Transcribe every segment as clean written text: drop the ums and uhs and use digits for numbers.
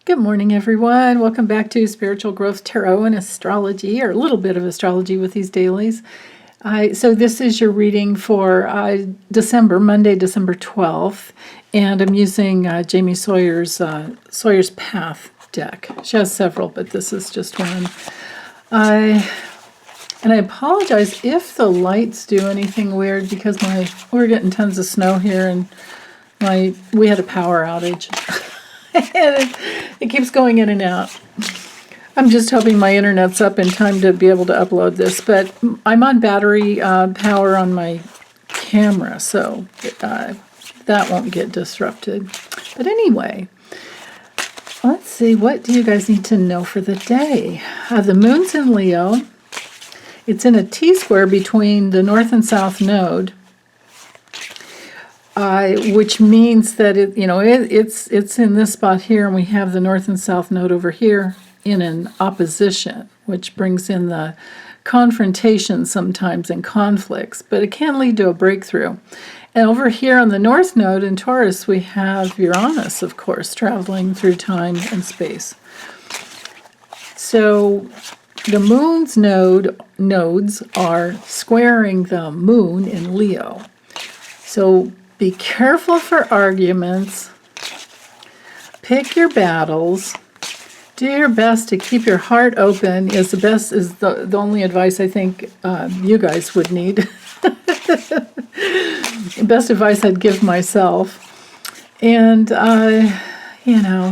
Good morning, everyone. Welcome back to Spiritual Growth Tarot and Astrology, or a little bit of astrology with these dailies. So this is your reading for Monday, December 12th, and I'm using Jamie Sawyer's Path deck. She has several, but this is just one. I apologize if the lights do anything weird because we're getting tons of snow here, and we had a power outage. It keeps going in and out. I'm just hoping my internet's up in time to be able to upload this, but I'm on battery power on my camera, so that won't get disrupted. But anyway, let's see, what do you guys need to know for the day? The moon's in Leo. It's in a T-square between the North and South node. Which means that it's in this spot here, and we have the North and South node over here in an opposition, which brings in the confrontation sometimes and conflicts, but it can lead to a breakthrough. And over here on the North node in Taurus, we have Uranus, of course, traveling through time and space. So the moon's nodes are squaring the moon in Leo. So be careful for arguments, pick your battles, do your best to keep your heart open is the only advice I think you guys would need. Best advice I'd give myself. And,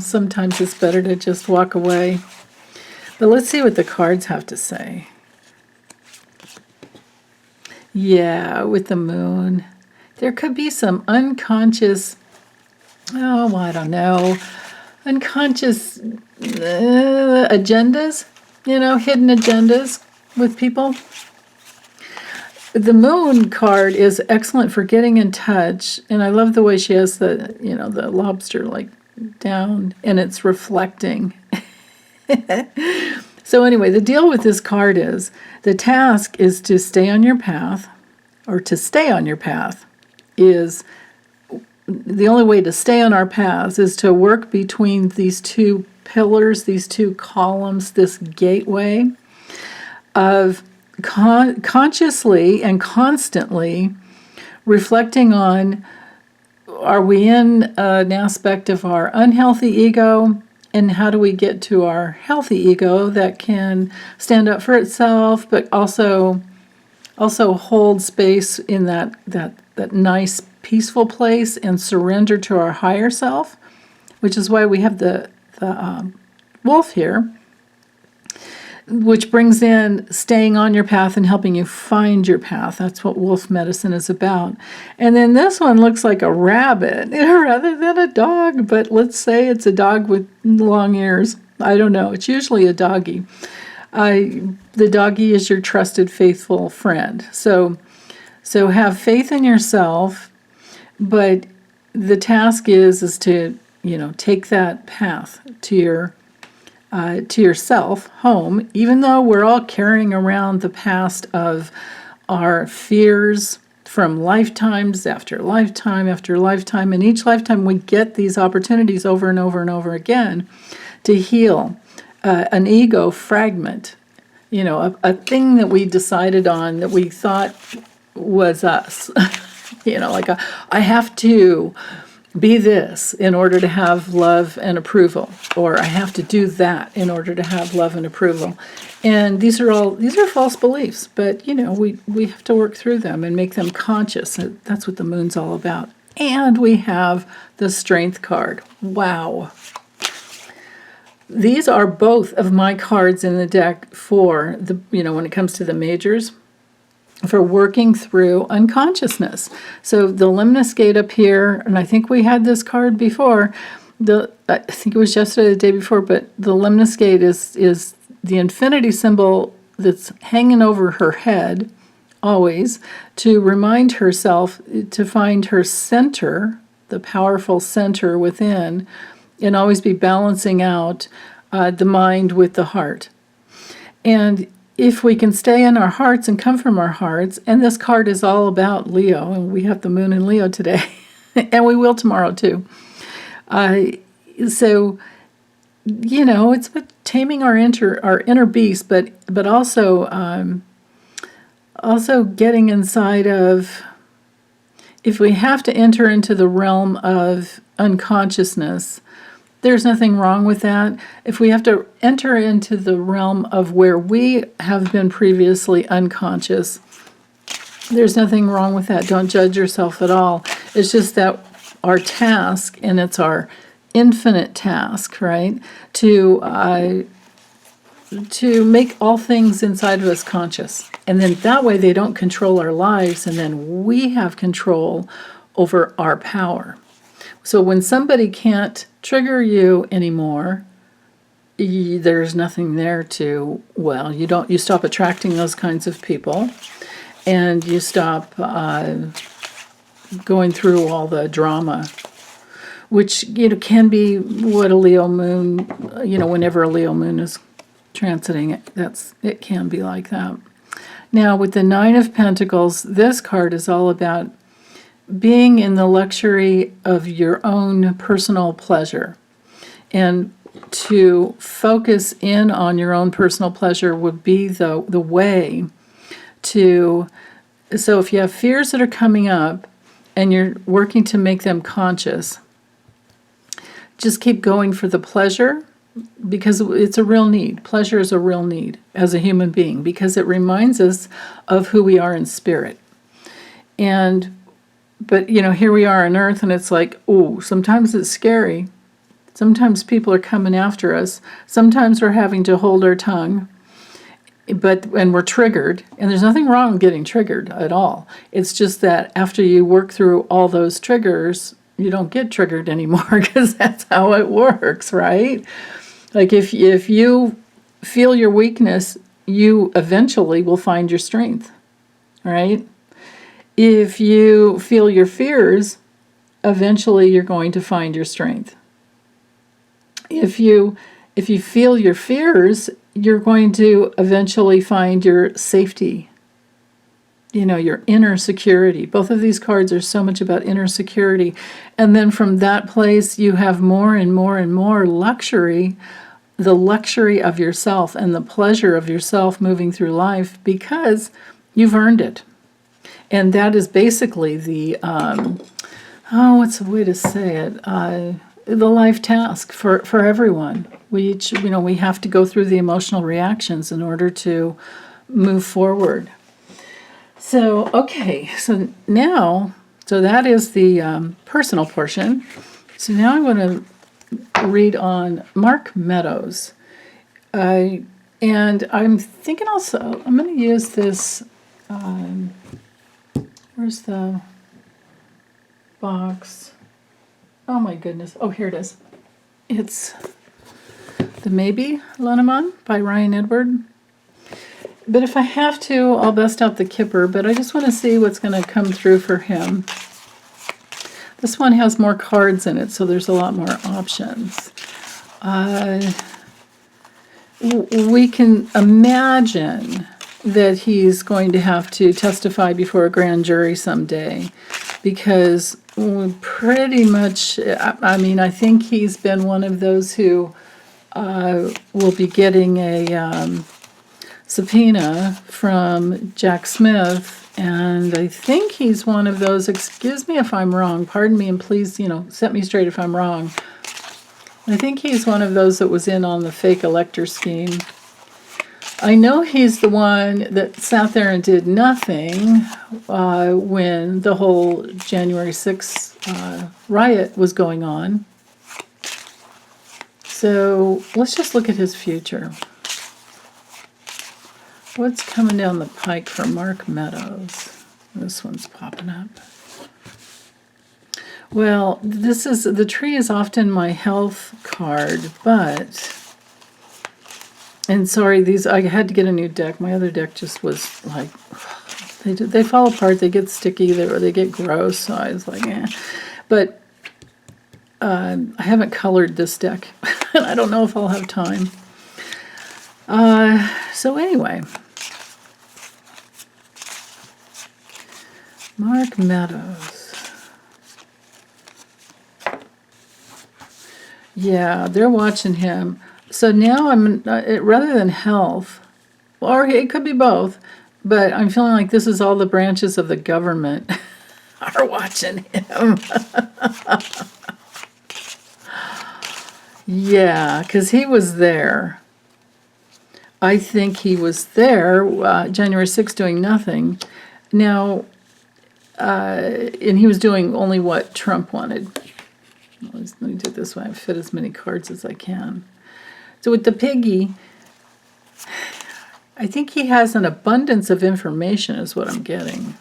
sometimes it's better to just walk away. But let's see what the cards have to say. Yeah, with the moon. There could be some unconscious, unconscious agendas, hidden agendas with people. The moon card is excellent for getting in touch, and I love the way she has the lobster like down, and it's reflecting. So anyway, the deal with this card is, the task is to stay on your path, or to stay on your path. Is the only way to stay on our paths is to work between these two pillars, these two columns, this gateway of consciously and constantly reflecting on, are we in an aspect of our unhealthy ego, and how do we get to our healthy ego that can stand up for itself, but also hold space in that nice, peaceful place and surrender to our higher self, which is why we have the wolf here, which brings in staying on your path and helping you find your path. That's what wolf medicine is about. And then this one looks like a rabbit rather than a dog, but let's say it's a dog with long ears. I don't know. It's usually a doggy. The doggy is your trusted, faithful friend. So have faith in yourself, but the task is to take that path to yourself home. Even though we're all carrying around the past of our fears from lifetimes after lifetime after lifetime, and each lifetime we get these opportunities over and over and over again to heal an ego fragment. A thing that we decided on that we thought was us. I have to be this in order to have love and approval, or I have to do that in order to have love and approval. And these are false beliefs, but we have to work through them and make them conscious. That's what the moon's all about. And we have the Strength card. Wow. These are both of my cards in the deck for the, when it comes to the majors, for working through unconsciousness. So the lemnis gate up here, and I think we had this card before, I think it was yesterday, the day before, but the lemnis gate is the infinity symbol that's hanging over her head, always, to remind herself to find her center, the powerful center within, and always be balancing out the mind with the heart. And if we can stay in our hearts and come from our hearts, and this card is all about Leo, and we have the moon in Leo today, and we will tomorrow too. So it's about taming our inner beast, but also getting inside of, if we have to enter into the realm of unconsciousness, there's nothing wrong with that. If we have to enter into the realm of where we have been previously unconscious, there's nothing wrong with that. Don't judge yourself at all. It's just that our task, and it's our infinite task, right, to make all things inside of us conscious. And then that way they don't control our lives, and then we have control over our power. So when somebody can't trigger you anymore, there's nothing there to, you stop attracting those kinds of people, and you stop going through all the drama, which can be what a Leo moon, whenever a Leo moon is transiting it, it can be like that. Now with the Nine of Pentacles, this card is all about being in the luxury of your own personal pleasure. And to focus in on your own personal pleasure would be the way to, so if you have fears that are coming up and you're working to make them conscious, just keep going for the pleasure, because it's a real need. Pleasure is a real need as a human being, because it reminds us of who we are in spirit. But here we are on earth, and it's like, sometimes it's scary. Sometimes people are coming after us. Sometimes we're having to hold our tongue, and we're triggered, and there's nothing wrong with getting triggered at all. It's just that after you work through all those triggers, you don't get triggered anymore, because that's how it works, right? Like if you feel your weakness, you eventually will find your strength, right? If you feel your fears, eventually you're going to find your strength. If you feel your fears, you're going to eventually find your safety, your inner security. Both of these cards are so much about inner security. And then from that place, you have more and more and more luxury, the luxury of yourself and the pleasure of yourself moving through life, because you've earned it. And that is basically the, what's the way to say it? The life task for everyone. We each, we have to go through the emotional reactions in order to move forward. So, okay, so that is the personal portion. So now I'm going to read on Mark Meadows. And I'm thinking also, I'm going to use this, where's the box? Oh my goodness. Oh, here it is. It's The Maybe Lenormand by Ryan Edward. But if I have to, I'll bust out the Kipper, but I just want to see what's going to come through for him. This one has more cards in it, so there's a lot more options. We can imagine that he's going to have to testify before a grand jury someday, because pretty much, I think he's been one of those who will be getting a subpoena from Jack Smith, and I think he's one of those, excuse me if I'm wrong, pardon me, and please, set me straight if I'm wrong. I think he's one of those that was in on the fake elector scheme. I know he's the one that sat there and did nothing when the whole January 6th riot was going on. So let's just look at his future. What's coming down the pike for Mark Meadows? This one's popping up. Well, the tree is often my health card, but, and sorry, I had to get a new deck. My other deck just was like, they fall apart, they get sticky, they get gross, so I was like, eh. But I haven't colored this deck, and I don't know if I'll have time. So anyway, Mark Meadows. Yeah, they're watching him. So now rather than health, or it could be both, but I'm feeling like this is all the branches of the government are watching him. Yeah, because he was there. I think he was there January 6th doing nothing. Now, and he was doing only what Trump wanted. Let me do it this way. I fit as many cards as I can. So with the piggy, I think he has an abundance of information is what I'm getting.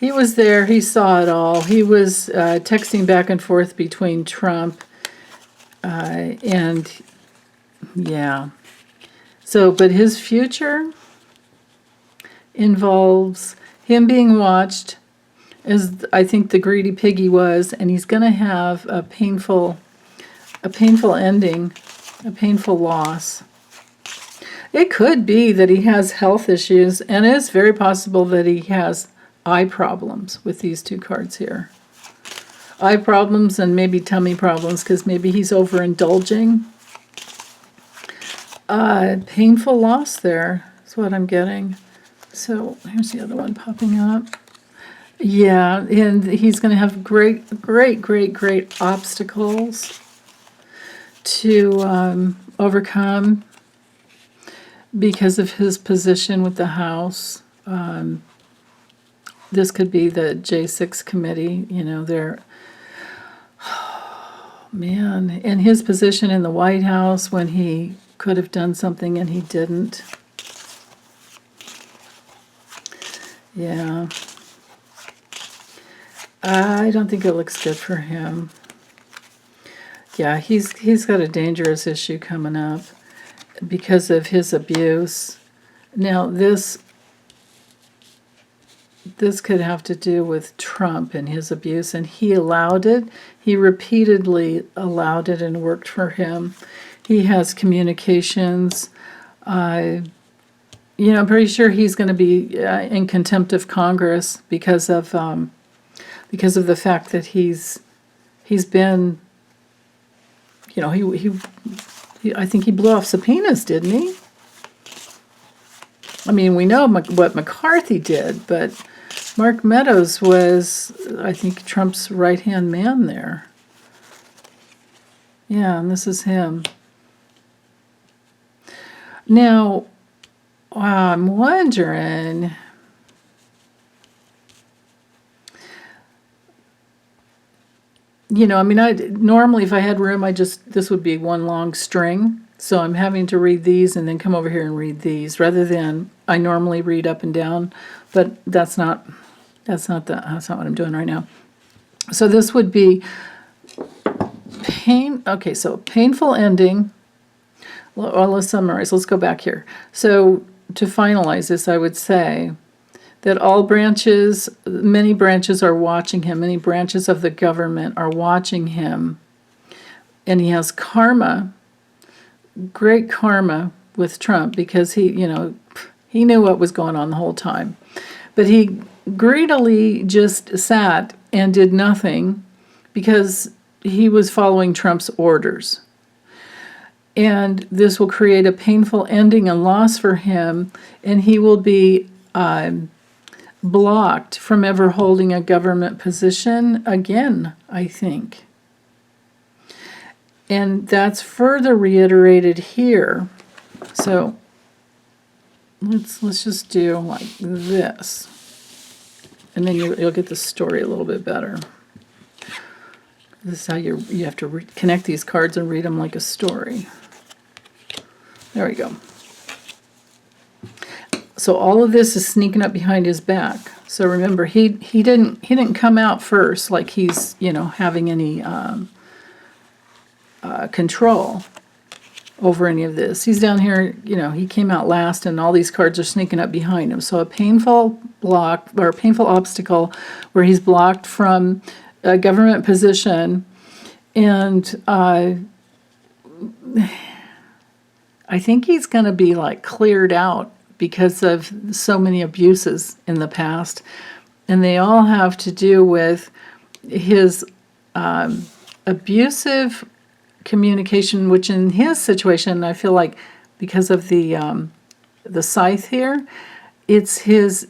He was there. He saw it all. He was texting back and forth between Trump and, yeah. So, but his future involves him being watched, as I think the greedy piggy was, and he's going to have a painful ending, a painful loss. It could be that he has health issues, and it's very possible that he has eye problems with these two cards here. Eye problems and maybe tummy problems, because maybe he's overindulging. Painful loss there is what I'm getting. So here's the other one popping up. Yeah, and he's going to have great obstacles to overcome because of his position with the House. This could be the J6 committee, they're, oh, man, and his position in the White House when he could have done something and he didn't. Yeah. I don't think it looks good for him. Yeah, he's got a dangerous issue coming up because of his abuse. Now, this could have to do with Trump and his abuse, and he allowed it. He repeatedly allowed it and worked for him. He has communications. I'm pretty sure he's going to be in contempt of Congress because of the fact that he's been, I think he blew off subpoenas, didn't he? I mean, we know what McCarthy did, but Mark Meadows was, I think, Trump's right-hand man there. Yeah, and this is him. Now, I'm wondering, normally if I had room, this would be one long string. So I'm having to read these and then come over here and read these rather than I normally read up and down, but that's not what I'm doing right now. So this would be so painful ending. Well, let's summarize. Let's go back here. So to finalize this, I would say that many branches are watching him. Many branches of the government are watching him. And he has karma, great karma with Trump because he knew what was going on the whole time. But he greedily just sat and did nothing because he was following Trump's orders. And this will create a painful ending and loss for him, and he will be blocked from ever holding a government position again, I think. And that's further reiterated here. So let's just do like this. And then you'll get the story a little bit better. This is how you have to connect these cards and read them like a story. There we go. So all of this is sneaking up behind his back. So remember, he didn't come out first like he's having any control over any of this. He's down here, he came out last, and all these cards are sneaking up behind him. So a painful block or a painful obstacle where he's blocked from a government position, and I think he's going to be like cleared out because of so many abuses in the past, and they all have to do with his abusive communication, which in his situation, I feel like because of the scythe here, it's his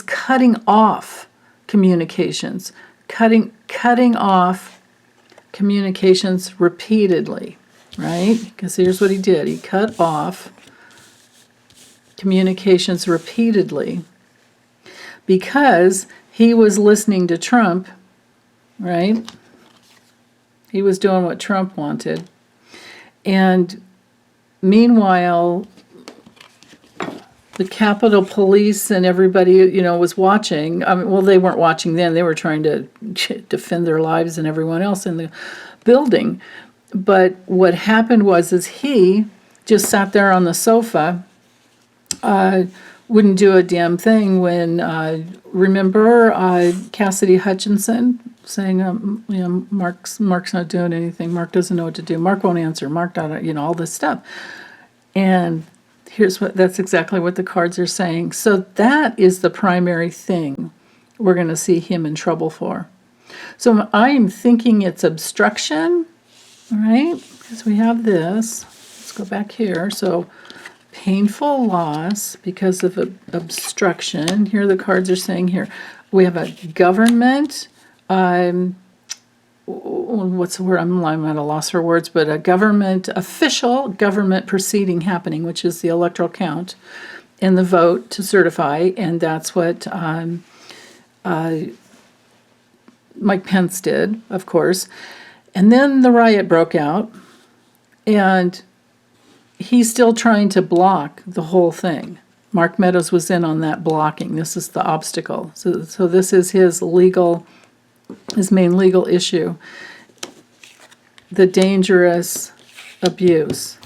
cutting off communications, cutting off communications repeatedly, right? Because here's what he did. He cut off communications repeatedly because he was listening to Trump, right? He was doing what Trump wanted. And meanwhile, the Capitol Police and everybody, you know, was watching. I mean, well, they weren't watching then. They were trying to defend their lives and everyone else in the building. But what happened is he just sat there on the sofa, wouldn't do a damn thing when, remember Cassidy Hutchinson saying, you know, Mark's not doing anything. Mark doesn't know what to do. Mark won't answer. Mark, you know, all this stuff. And that's exactly what the cards are saying. So that is the primary thing we're going to see him in trouble for. So I'm thinking it's obstruction, right? Because we have this. Let's go back here. So painful loss because of obstruction. Here the cards are saying here. We have a government, what's the word? I'm at a loss for words, but official government proceeding happening, which is the electoral count and the vote to certify, and that's what Mike Pence did, of course. And then the riot broke out, and he's still trying to block the whole thing. Mark Meadows was in on that blocking. This is the obstacle. So this is his main legal issue, the dangerous abuse.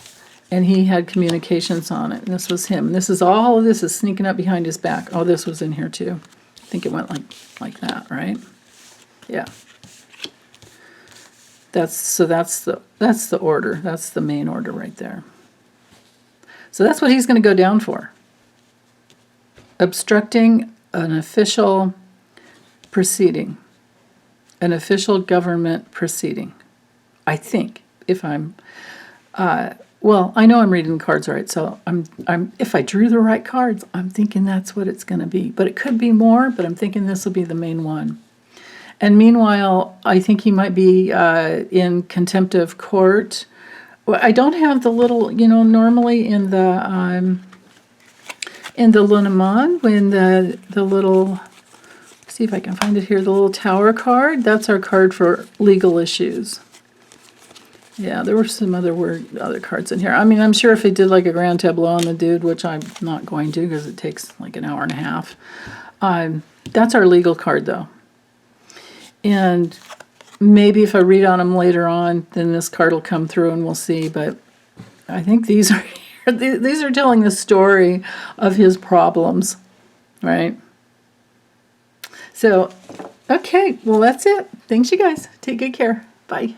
And he had communications on it. And this was him. And all of this is sneaking up behind his back. Oh, this was in here too. I think it went like that, right? Yeah. That's the order. That's the main order right there. So that's what he's going to go down for. Obstructing an official proceeding. An official government proceeding. I think, if I'm, well, I know I'm reading the cards right, so if I drew the right cards, I'm thinking that's what it's going to be. But it could be more, but I'm thinking this will be the main one. And meanwhile, I think he might be in contempt of court. Well, I don't have the little, you know, normally in the Lenormand, when the little, see if I can find it here, the little tower card, that's our card for legal issues. Yeah, there were some other cards in here. I mean, I'm sure if they did like a grand tableau on the dude, which I'm not going to because it takes like an hour and a half, that's our legal card though. And maybe if I read on them later on, then this card will come through and we'll see. But I think these are telling the story of his problems, right? So, okay, well, that's it. Thanks, you guys. Take good care. Bye.